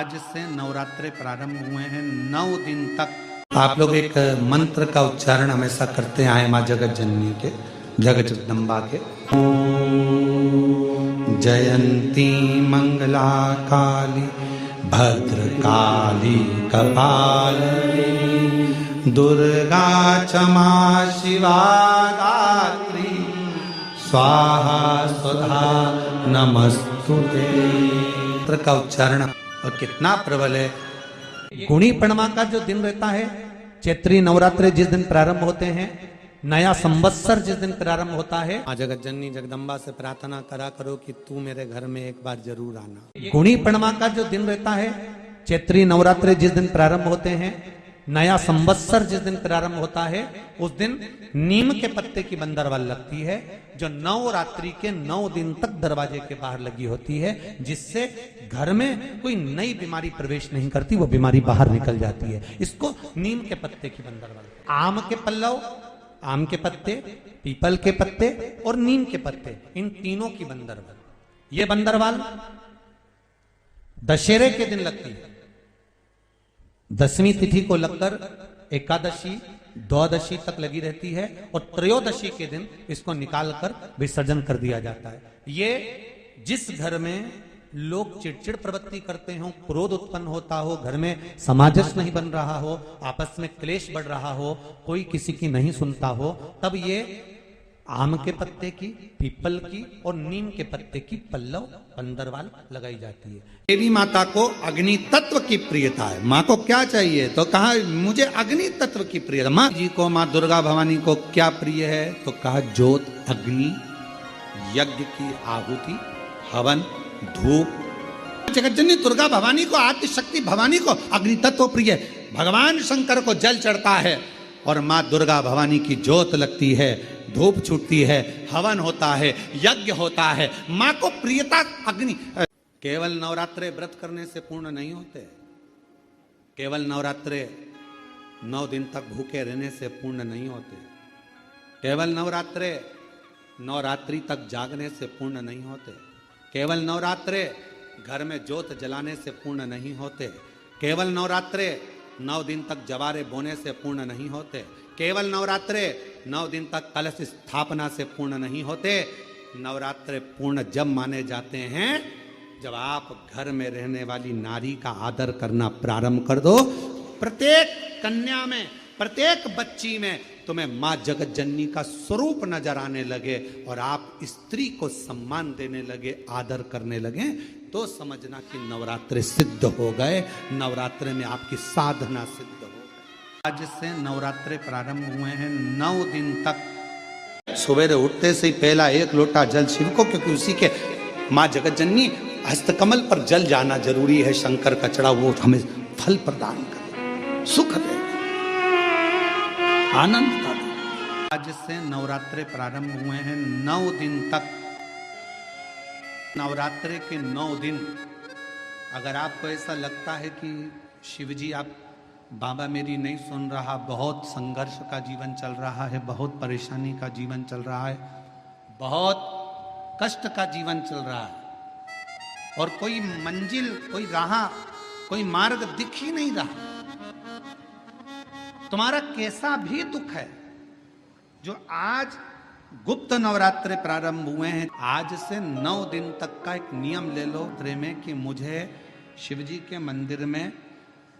आज से नवरात्रे प्रारंभ हुए हैं। 9 दिन तक आप लोग एक मंत्र का उच्चारण हमेशा करते आए माँ जगत जननी के, जगत जगदम्बा के। जयंती मंगला काली भद्रकाली कपालिनी दुर्गा क्षमा शिवा गात्री स्वाहा स्वधा नमस्तुते। मंत्र का उच्चारण और कितना प्रबल है। गुणी पूर्णिमा का जो दिन रहता है, चैत्री नवरात्रे जिस दिन प्रारंभ होते हैं, नया संवत्सर जिस दिन प्रारंभ होता है, मां जगत जननी जगदम्बा से प्रार्थना करा करो कि तू मेरे घर में एक बार जरूर आना। गुणी पूर्णिमा का जो दिन रहता है, चैत्री नवरात्रे जिस दिन प्रारंभ होते हैं, नया संवत्सर जिस दिन प्रारंभ होता है, उस दिन नीम के पत्ते की बंदरवाल लगती है, जो नवरात्रि के 9 दिन तक दरवाजे के बाहर लगी होती है, जिससे घर में कोई नई बीमारी प्रवेश नहीं करती, वो बीमारी बाहर निकल जाती है। इसको नीम के पत्ते की बंदरवाल। आम के पल्लव, आम के पत्ते, पीपल के पत्ते और नीम के पत्ते, इन तीनों की बंदरवाल। ये बंदरवाल दशहरे के दिन लगती है। 10वीं तिथि को लगकर एकादशी द्वादशी तक लगी रहती है और त्रयोदशी के दिन इसको निकालकर विसर्जन कर दिया जाता है। ये जिस घर में लोग चिड़चिड़ प्रवृत्ति करते हो, क्रोध उत्पन्न होता हो, घर में सामंजस्य नहीं बन रहा हो, आपस में क्लेश बढ़ रहा हो, कोई किसी की नहीं सुनता हो, तब ये आम के पत्ते की, पीपल की और नीम के पत्ते की पल्लव बंदरवाल लगाई जाती है। देवी माता को अग्नि तत्व की प्रियता है। माँ को क्या चाहिए? तो कहा मुझे अग्नि तत्व की प्रियता। माँ जी को, माँ दुर्गा भवानी को क्या प्रिय है? तो कहा ज्योत, अग्नि, यज्ञ की आहुति, हवन, धूप। जगत जननी दुर्गा भवानी को, आद्य शक्ति भवानी को अग्नि तत्व प्रिय है। भगवान शंकर को जल चढ़ता है और माँ दुर्गा भवानी की ज्योत लगती है, धूप छूटती है, हवन होता है, यज्ञ होता है। माँ को प्रियता अग्नि। केवल नवरात्रे व्रत करने से पूर्ण नहीं होते, केवल नवरात्रे 9 दिन तक भूखे रहने से पूर्ण नहीं होते, केवल नवरात्रे नवरात्रि तक जागने से पूर्ण नहीं होते, केवल नवरात्रे घर में ज्योत जलाने से पूर्ण नहीं होते, केवल नवरात्रे 9 दिन तक जवारे बोने से पूर्ण नहीं होते, केवल नवरात्रे 9 दिन तक कलश स्थापना से पूर्ण नहीं होते। नवरात्रे पूर्ण जब माने जाते हैं जब आप घर में रहने वाली नारी का आदर करना प्रारंभ कर दो। प्रत्येक कन्या में, प्रत्येक बच्ची में तुम्हें माँ जगत जननी का स्वरूप नजर आने लगे और आप स्त्री को सम्मान देने लगे, आदर करने लगे, तो समझना कि नवरात्रे सिद्ध हो गए, नवरात्रे में आपकी साधना सिद्ध हो गई। आज से नवरात्रे प्रारंभ हुए हैं। 9 दिन तक सवेरे उठते से ही पहला 1 लोटा जल शिव को, क्योंकि उसी के माँ जगत जननी हस्तकमल पर जल जाना जरूरी है। शंकर का चढ़ा वो हमें फल प्रदान करे, सुख दे, आनंद का दे। आज से नवरात्रे प्रारंभ हुए हैं। 9 दिन तक, नवरात्रे के 9 दिन, अगर आपको ऐसा लगता है कि शिवजी आप बाबा मेरी नहीं सुन रहा, बहुत संघर्ष का जीवन चल रहा है, बहुत परेशानी का जीवन चल रहा है, बहुत कष्ट का जीवन चल रहा है और कोई मंजिल, कोई राह, कोई मार्ग दिख ही नहीं रहा, तुम्हारा कैसा भी दुख है, जो आज गुप्त नवरात्रे प्रारंभ हुए हैं, आज से 9 दिन तक का एक नियम ले लो में कि मुझे शिवजी के मंदिर में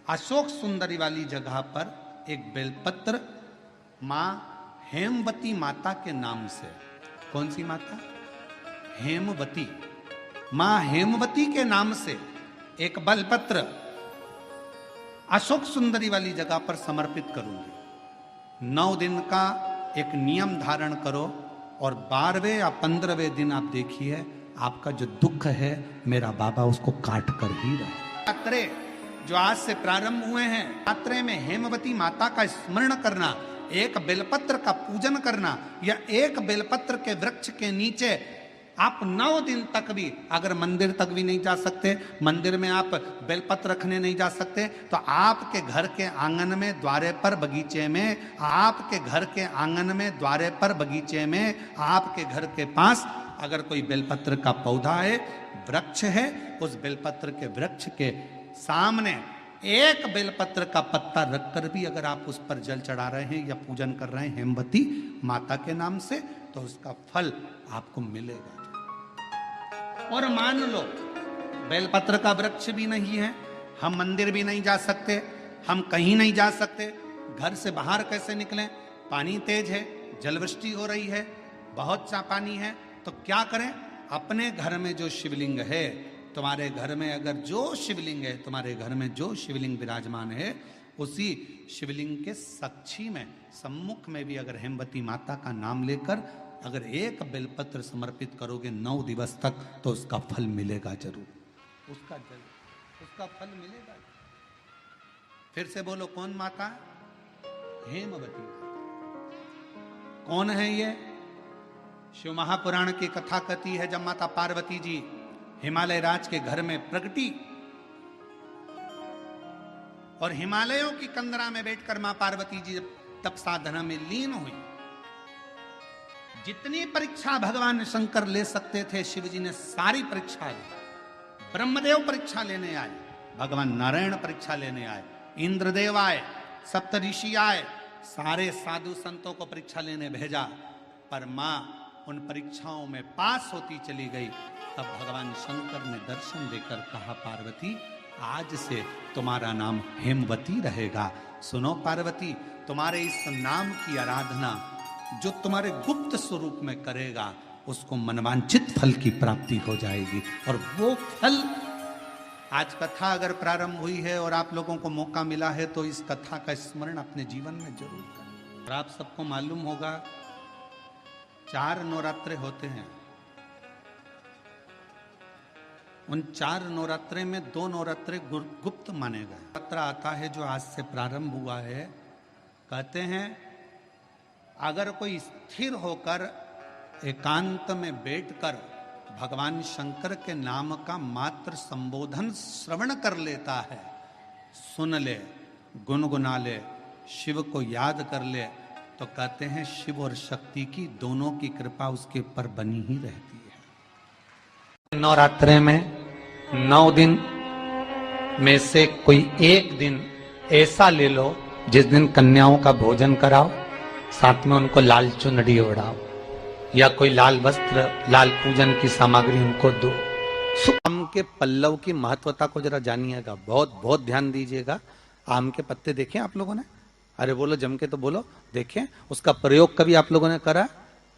अशोक सुंदरी वाली जगह पर एक बेलपत्र माँ हेमवती माता के नाम से, कौन सी माता? हेमवती, माँ हेमवती के नाम से एक बेलपत्र अशोक सुंदरी वाली जगह पर समर्पित करूंगी। 9 दिन का एक नियम धारण करो और 12वें या 15वें दिन आप देखिए आपका जो दुख है मेरा बाबा उसको काट कर ही रहे। नवरात्रे जो आज से प्रारंभ हुए हैं, नवरात्रे में हेमवती माता का स्मरण करना, एक बेलपत्र का पूजन करना, या एक बेलपत्र के वृक्ष के नीचे आप 9 दिन तक भी, अगर मंदिर तक भी नहीं जा सकते, मंदिर में आप बेलपत्र रखने नहीं जा सकते, तो आपके घर के आंगन में, द्वारे पर, बगीचे में, आपके घर के आंगन में, द्वारे पर, बगीचे में, आपके घर के पास अगर कोई बेलपत्र का पौधा है, वृक्ष है, उस बेलपत्र के वृक्ष के सामने एक बेलपत्र का पत्ता रखकर भी अगर आप उस पर जल चढ़ा रहे हैं या पूजन कर रहे हैं हेमवती माता के नाम से, तो उसका फल आपको मिलेगा। और मान लो बेलपत्र का वृक्ष भी नहीं है, हम मंदिर भी नहीं जा सकते, हम कहीं नहीं जा सकते, घर से बाहर कैसे निकलें, पानी तेज है, जलवृष्टि हो रही है, बहुत सा पानी है, तो क्या करें? अपने घर में जो शिवलिंग है, तुम्हारे घर में अगर जो शिवलिंग है, तुम्हारे घर में जो शिवलिंग विराजमान है, उसी शिवलिंग के साक्षी में सम्मुख में भी अगर हेमवती माता का नाम लेकर अगर एक बेलपत्र समर्पित करोगे 9 दिवस तक, तो उसका फल मिलेगा जरूर, उसका फल मिलेगा। फिर से बोलो, कौन माता? हेमवती। कौन है ये? शिव महापुराण की कथा कहती है, जब माता पार्वती जी हिमालय राज के घर में प्रगटी और हिमालयों की कंदरा में बैठकर मां पार्वती जी तप साधना में लीन हुई, जितनी परीक्षा भगवान शंकर ले सकते थे शिव जी ने सारी परीक्षा ली। ब्रह्मदेव परीक्षा लेने आए, भगवान नारायण परीक्षा लेने आए, इंद्रदेव आए, सप्तऋषि आए, सारे साधु संतों को परीक्षा लेने भेजा, पर मां उन परीक्षाओं में पास होती चली गई। तब भगवान शंकर ने दर्शन देकर कहा, पार्वती आज से तुम्हारा नाम हेमवती रहेगा। सुनो पार्वती, तुम्हारे इस नाम की आराधना जो तुम्हारे गुप्त स्वरूप में करेगा, उसको मनवांचित फल की प्राप्ति हो जाएगी। और वो फल, आज कथा अगर प्रारंभ हुई है और आप लोगों को मौका मिला है, तो इस कथा का स्मरण अपने जीवन में जरूर करें। और आप सबको मालूम होगा 4 नवरात्रे होते हैं, उन 4 नवरात्रे में 2 नवरात्रे गुप्त माने गए। नवरात्र आता है जो आज से प्रारंभ हुआ है, कहते हैं अगर कोई स्थिर होकर एकांत में बैठकर भगवान शंकर के नाम का मात्र संबोधन श्रवण कर लेता है, सुन ले, गुनगुना ले, शिव को याद कर ले, तो कहते हैं शिव और शक्ति की दोनों की कृपा उसके ऊपर बनी ही रहती है। नवरात्रे में 9 दिन में से कोई एक दिन ऐसा ले लो जिस दिन कन्याओं का भोजन कराओ, साथ में उनको लाल चुनरी ओढ़ाओ या कोई लाल वस्त्र, लाल पूजन की सामग्री उनको दो। आम के पल्लव की महत्वता को जरा जानिएगा, बहुत बहुत ध्यान दीजिएगा। आम के पत्ते देखे आप लोगों ने? अरे बोलो, जम के तो बोलो। देखें, उसका प्रयोग कभी आप लोगों ने करा?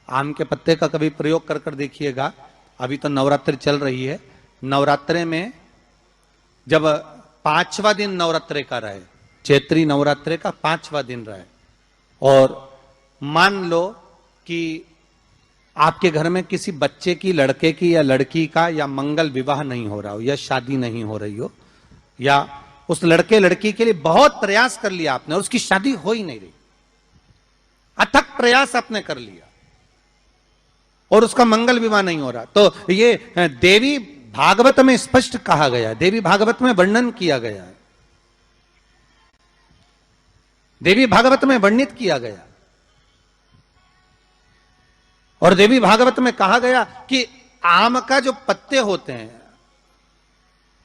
आम के पत्ते का कभी प्रयोग कर कर देखिएगा। अभी तो नवरात्रि चल रही है, नवरात्रे में जब 5वां दिन नवरात्रे का रहे, चैत्री नवरात्रे का 5वां दिन रहे, और मान लो कि आपके घर में किसी बच्चे की, लड़के की या लड़की का या मंगल विवाह नहीं हो रहा हो या शादी नहीं हो रही हो, या उस लड़के लड़की के लिए बहुत प्रयास कर लिया आपने और उसकी शादी हो ही नहीं रही, अथक प्रयास आपने कर लिया और उसका मंगल विवाह नहीं हो रहा, तो ये देवी भागवत में स्पष्ट कहा गया है, देवी भागवत में वर्णन किया गया है, देवी भागवत में वर्णित किया गया। और देवी भागवत में कहा गया कि आम का जो पत्ते होते हैं,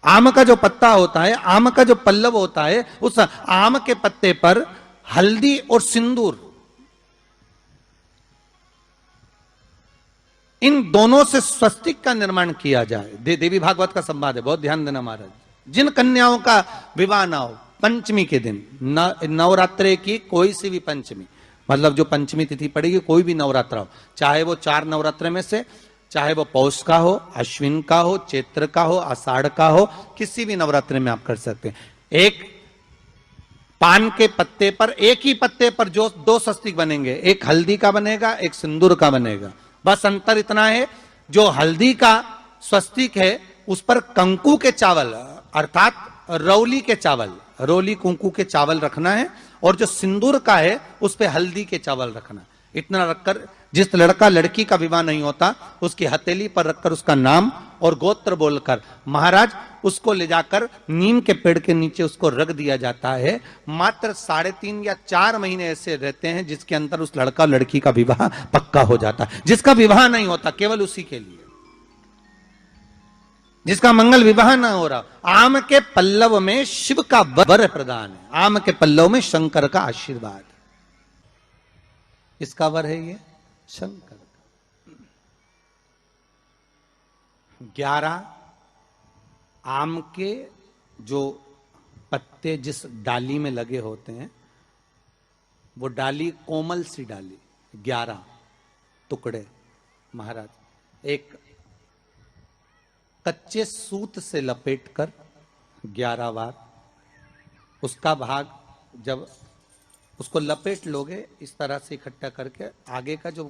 आम का जो पत्ता होता है, आम का जो पल्लव होता है, उस आम के पत्ते पर हल्दी और सिंदूर, इन दोनों से स्वस्तिक का निर्माण किया जाए। देवी भागवत का संवाद है, बहुत ध्यान देना महाराज। जिन कन्याओं का विवाह ना हो पंचमी के दिन, नवरात्रे की कोई सी भी पंचमी, मतलब जो पंचमी तिथि पड़ेगी, कोई भी नवरात्रा हो, चाहे वो 4 नवरात्रे में से, चाहे वो पौष का हो, अश्विन का हो, चैत्र का हो, आषाढ़ का हो, किसी भी नवरात्रे में आप कर सकते हैं। एक पान के पत्ते पर, एक ही पत्ते पर जो 2 स्वस्तिक बनेंगे, एक हल्दी का बनेगा, एक सिंदूर का बनेगा। बस अंतर इतना है, जो हल्दी का स्वस्तिक है उस पर कंकु के चावल अर्थात रौली के चावल, रोली कुंकू के चावल रखना है, और जो सिंदूर का है उस पे हल्दी के चावल रखना। इतना रखकर जिस लड़का लड़की का विवाह नहीं होता उसकी हथेली पर रखकर उसका नाम और गोत्र बोलकर महाराज उसको ले जाकर नीम के पेड़ के नीचे उसको रख दिया जाता है। मात्र 3.5 या 4 महीने ऐसे रहते हैं जिसके अंदर उस लड़का लड़की का विवाह पक्का हो जाता है। जिसका विवाह नहीं होता केवल उसी के लिए, जिसका मंगल विवाह ना हो रहा, आम के पल्लव में शिव का वर प्रदान है, आम के पल्लव में शंकर का आशीर्वाद। इसका वर है ये शंकर का। 11 आम के जो पत्ते जिस डाली में लगे होते हैं, वो डाली कोमल सी डाली, 11 टुकड़े महाराज एक कच्चे सूत से लपेटकर 11 बार उसका भाग, जब उसको लपेट लोगे इस तरह से इकट्ठा करके, आगे का जो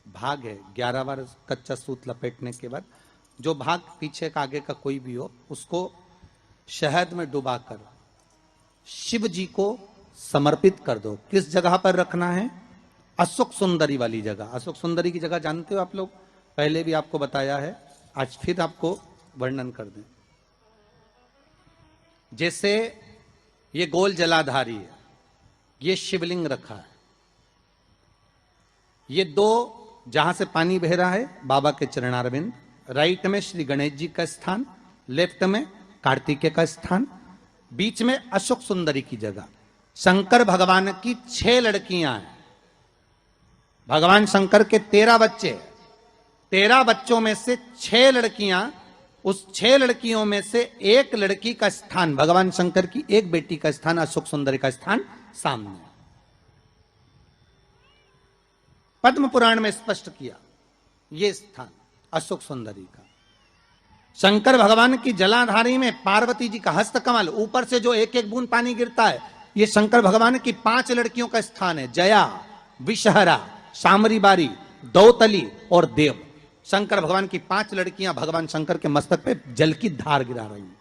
भाग है 11 बार कच्चा सूत लपेटने के बाद जो भाग पीछे का आगे का कोई भी हो, उसको शहद में डुबाकर शिव जी को समर्पित कर दो। किस जगह पर रखना है? अशोक सुंदरी वाली जगह। अशोक सुंदरी की जगह जानते हो आप लोग, पहले भी आपको बताया है, आज फिर आपको वर्णन कर दें। जैसे ये गोल जलाधारी है, ये शिवलिंग रखा है, ये 2 जहां से पानी बह रहा है बाबा के चरणारविंद, राइट में श्री गणेश जी का स्थान, लेफ्ट में कार्तिकेय का स्थान, बीच में अशोक सुंदरी की जगह। शंकर भगवान की 6 लड़कियां हैं। भगवान शंकर के 13 बच्चे, 13 बच्चों में से 6 लड़कियां, उस 6 लड़कियों में से एक लड़की का स्थान, भगवान शंकर की एक बेटी का स्थान, अशोक सुंदरी का स्थान सामने है। पद्म पुराण में स्पष्ट किया ये स्थान अशोक सुंदरी का। शंकर भगवान की जलाधारी में पार्वती जी का हस्त कमल, ऊपर से जो एक एक बूंद पानी गिरता है, ये शंकर भगवान की 5 लड़कियों का स्थान है, जया, विषहरा, शामरी बारी, दौतली और देव। शंकर भगवान की 5 लड़कियां भगवान शंकर के मस्तक पे जल की धार गिरा रही हैं।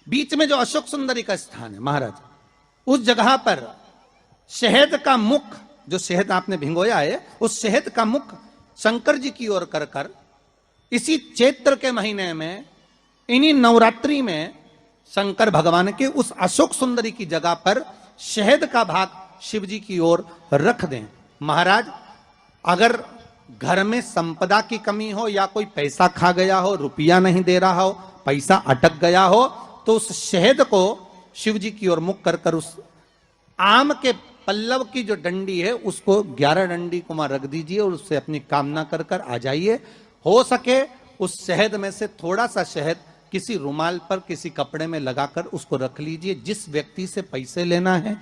बीच में जो अशोक सुंदरी का स्थान है महाराज, उस जगह पर शहद का मुख, जो शहद आपने भिंगोया है, उस शहद का मुख शंकर जी की ओर कर कर इसी चैत्र के महीने में, इन्हीं नवरात्रि में शंकर भगवान के उस अशोक सुंदरी की जगह पर शहद का भाग शिव जी की ओर रख दें। महाराज अगर घर में संपदा की कमी हो या कोई पैसा खा गया हो, रुपया नहीं दे रहा हो, पैसा अटक गया हो, तो उस शहद को शिव जी की ओर मुख कर कर उस आम के पल्लव की जो डंडी है उसको 11 डंडी को वहां रख दीजिए और उससे अपनी कामना कर कर आ जाइए। हो सके उस शहद में से थोड़ा सा शहद किसी रुमाल पर, किसी कपड़े में लगाकर उसको रख लीजिए। जिस व्यक्ति से पैसे लेना है,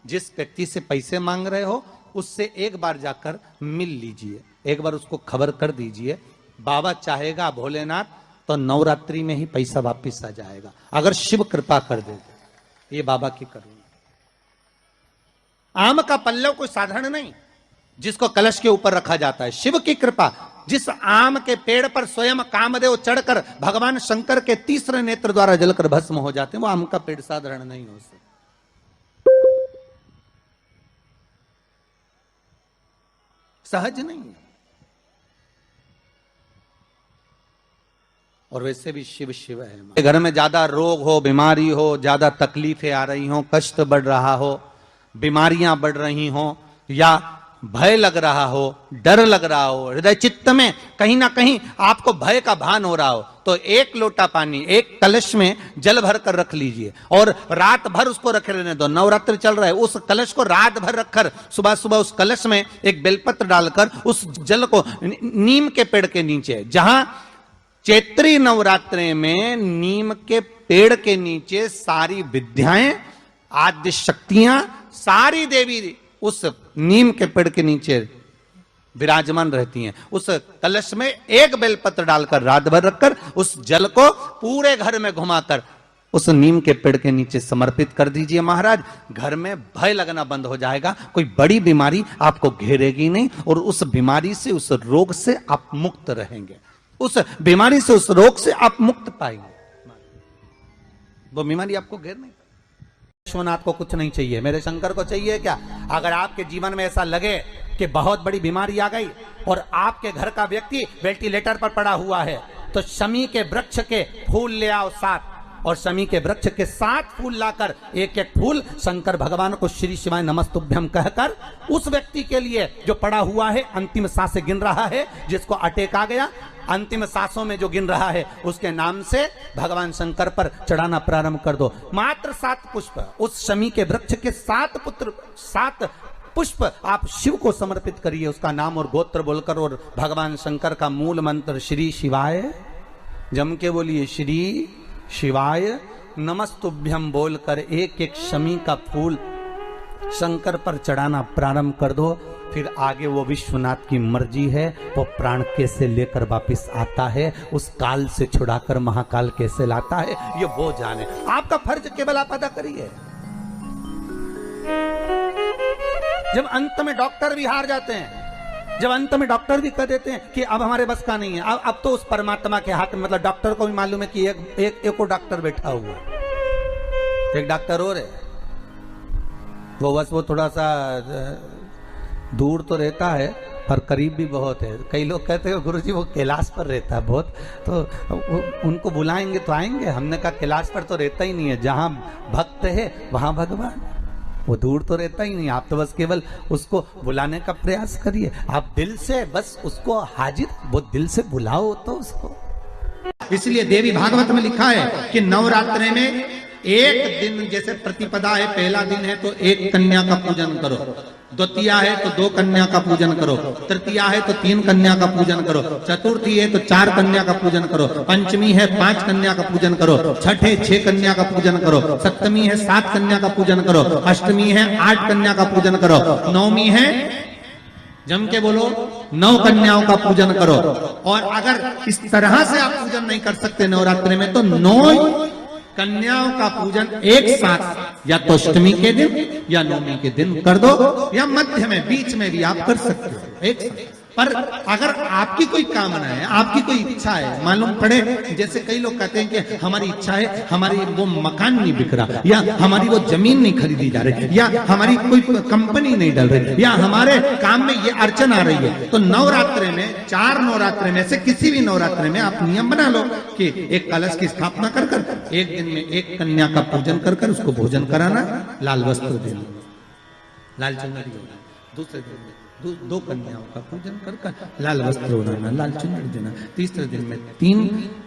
जिस व्यक्ति से पैसे मांग रहे हो, उससे एक बार जाकर मिल लीजिए, एक बार उसको खबर कर दीजिए। बाबा चाहेगा भोलेनाथ तो नवरात्रि में ही पैसा वापिस आ जाएगा, अगर शिव कृपा कर दे। ये बाबा की करुणा। आम का पल्लव कोई साधारण नहीं जिसको कलश के ऊपर रखा जाता है, शिव की कृपा। जिस आम के पेड़ पर स्वयं कामदेव चढ़कर भगवान शंकर के तीसरे नेत्र द्वारा जलकर भस्म हो जाते हैं, वो आम का पेड़ साधारण नहीं हो सकता। सहज नहीं है। और वैसे भी शिव शिव है। घर में ज्यादा रोग हो, बीमारी हो, ज्यादा तकलीफें आ रही हो, कष्ट बढ़ रहा हो, बीमारियां बढ़ रही हो, या भय लग रहा हो, डर लग रहा हो, हृदय चित्त में कहीं ना कहीं आपको भय का भान हो रहा हो, तो 1 लोटा पानी, एक कलश में जल भर कर रख लीजिए और रात भर उसको रखे रहने दो। नवरात्रि चल रहा है, उस कलश को रात भर रखकर सुबह सुबह उस कलश में एक बेलपत्र डालकर उस जल को नीम के पेड़ के नीचे, जहां चैत्री नवरात्रि में नीम के पेड़ के नीचे सारी विद्याएं, आद्य शक्तियां, सारी देवी उस नीम के पेड़ के नीचे विराजमान रहती हैं। उस कलश में एक बेलपत्र डालकर रात भर रखकर उस जल को पूरे घर में घुमाकर उस नीम के पेड़ के नीचे समर्पित कर दीजिए महाराज। घर में भय लगना बंद हो जाएगा, कोई बड़ी बीमारी आपको घेरेगी नहीं और उस बीमारी से, उस रोग से आप मुक्त रहेंगे। उस बीमारी से, उस रोग से आप मुक्त पाएंगे। वो बीमारी आपको घेर नहीं। विश्वनाथ को कुछ नहीं चाहिए, मेरे शंकर को चाहिए क्या? अगर आपके जीवन में ऐसा लगे कि बहुत बड़ी बीमारी आ गई और आपके घर का व्यक्ति वेंटिलेटर पर पड़ा हुआ है, तो शमी के वृक्ष के फूल ले आओ 7 और शमी के वृक्ष के 7 फूल लाकर एक एक फूल शंकर भगवान को श्री शिवाय नमस्तुभ्यम कहकर उस व्यक्ति के लिए जो पड़ा हुआ है, अंतिम सांसें गिन रहा है, जिसको अटैक आ गया, अंतिम सांसों में जो गिन रहा है, उसके नाम से भगवान शंकर पर चढ़ाना प्रारंभ कर दो। मात्र 7 पुष्प, उस शमी के वृक्ष के 7 पुष्प आप शिव को समर्पित करिए, उसका नाम और गोत्र बोलकर, और भगवान शंकर का मूल मंत्र श्री शिवाय, जम के बोलिए श्री शिवाय नमस्तुभ्यम बोलकर एक एक शमी का फूल शंकर पर चढ़ाना प्रारंभ कर दो। फिर आगे वो विश्वनाथ की मर्जी है, वो प्राण कैसे लेकर वापिस आता है, उस काल से छुड़ाकर महाकाल कैसे लाता है, ये वो जाने। आपका फर्ज केवल आप अदा करिए। जब अंत में डॉक्टर भी हार जाते हैं, जब अंत में डॉक्टर भी कह देते हैं कि अब हमारे बस का नहीं है, अब तो उस परमात्मा के हाथ में, मतलब डॉक्टर को भी मालूम है कि एक और डॉक्टर बैठा हुआ है, एक डॉक्टर और है, वो बस वो थोड़ा सा दूर तो रहता है पर करीब भी बहुत है। कई लोग कहते हैं गुरुजी वो कैलाश पर रहता है बहुत, तो उनको बुलाएंगे तो आएंगे। हमने कहा कैलाश पर तो रहता ही नहीं है, जहां भक्त है वहां भगवान, वो दूर तो रहता ही नहीं। आप तो बस केवल उसको बुलाने का प्रयास करिए, आप दिल से बस उसको हाजिर, वो दिल से बुलाओ तो उसको। इसलिए देवी भागवत में लिखा है कि नवरात्रि में एक दिन, जैसे प्रतिपदा है, पहला दिन है तो एक कन्या का पूजन करो, द्वितीया है तो 2 कन्या का पूजन करो, तृतीया है तो 3 कन्या का पूजन करो, चतुर्थी है तो 4 कन्या का पूजन करो, पंचमी है 5 कन्या का पूजन करो, छठ है 6 कन्या का पूजन करो, सप्तमी है 7 कन्या का पूजन करो, अष्टमी है 8 कन्या का पूजन करो, नवमी है, जम के बोलो, 9 कन्याओं का पूजन करो। और अगर इस तरह से आप पूजन नहीं कर सकते नवरात्रि में, तो 9 कन्याओं का पूजन एक साथ, या तो अष्टमी के दिन या नवमी के दिन कर दो, या मध्य में, बीच में भी आप कर सकते हो एक साथ। पर अगर आपकी कोई कामना है, आपकी कोई इच्छा है, मालूम पड़े, जैसे कई लोग कहते हैं कि हमारी इच्छा है, हमारी वो मकान नहीं बिक रहा, या हमारी वो जमीन नहीं खरीदी जा रही, या हमारी कोई कंपनी नहीं डल रही, या हमारे काम में ये अड़चन आ रही है, तो नवरात्रि में, 4 नवरात्रि में से किसी भी नवरात्रि में आप नियम बना लो कि एक कलश की स्थापना कर कर एक दिन में एक कन्या का पूजन कर कर उसको भोजन कराना, लाल वस्त्र देना, लाल चुनरी देना, दूसरे दिन में 2 कन्याओं का पूजन कर कर लाल वस्त्र ओढ़ाना, लाल चुनरी देना, तीसरे दिन में 3,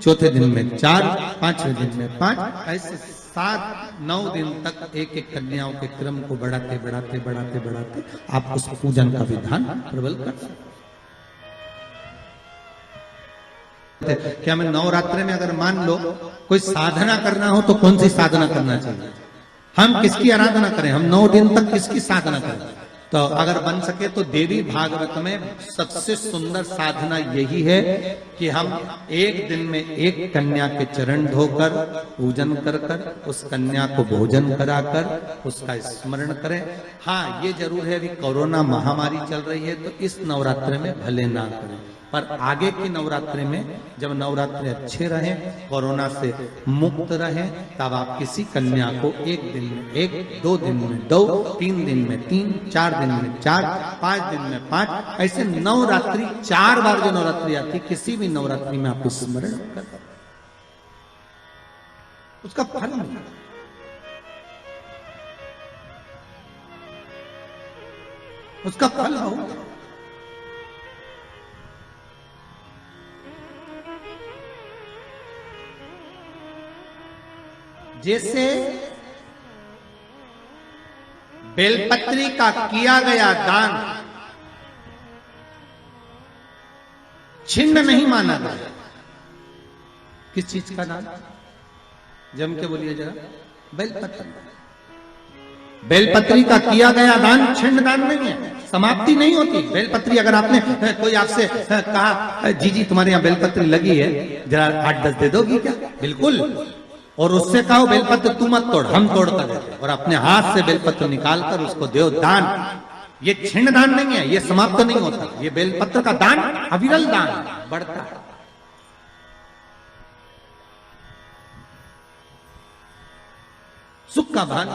चौथे दिन में 4, 5वें दिन में 5, ऐसे 7-9 दिन तक एक एक कन्याओं के क्रम को बढ़ाते बढ़ाते बढ़ाते बढ़ाते आप उस पूजन का विधान प्रबल कर सकते। क्या मैं नवरात्रि में अगर मान लो कोई साधना करना हो तो कौन सी साधना करना चाहिए? हम किसकी आराधना करें? हम 9 दिन तक किसकी साधना करें? तो अगर बन सके तो देवी भागवत में सबसे सुंदर साधना यही है कि हम एक दिन में एक कन्या के चरण धोकर पूजन कर कर उस कन्या को भोजन कराकर उसका स्मरण करें। हाँ, ये जरूर है अभी कोरोना महामारी चल रही है तो इस नवरात्रि में भले ना करें, पर आगे की नवरात्रि में जब नवरात्रि अच्छे रहें, कोरोना से मुक्त रहें, तब आप किसी कन्या को एक दिन में 1, 2 दिन में 2, 3 दिन में 3, 4 दिन में 4, 5 दिन में 5, ऐसे नवरात्रि 4 बार जो नवरात्रि आती, किसी भी नवरात्रि में आप स्मरण कर उसका फल मिलेगा। उसका फल होगा। जैसे बेलपत्री का किया गया दान छिन्न नहीं माना गया। किस चीज का दान? जम के बोलिए जरा। बेलपत्री। बेलपत्री का किया गया दान छिन्न दान नहीं है, समाप्ति नहीं होती। बेलपत्री अगर आपने कोई आपसे कहा जी तुम्हारे यहाँ बेलपत्री लगी है, जरा 8-10 दे दोगी क्या? बिल्कुल। और उससे कहो बेलपत्र तू मत तोड़, हम तोड़ कर देते, और अपने हाथ से बेलपत्र निकाल कर उसको दो दान। ये छिन्न दान नहीं है, ये समाप्त नहीं होता। ये बेलपत्र का दान अविरल दान बढ़ता है। सुख का भान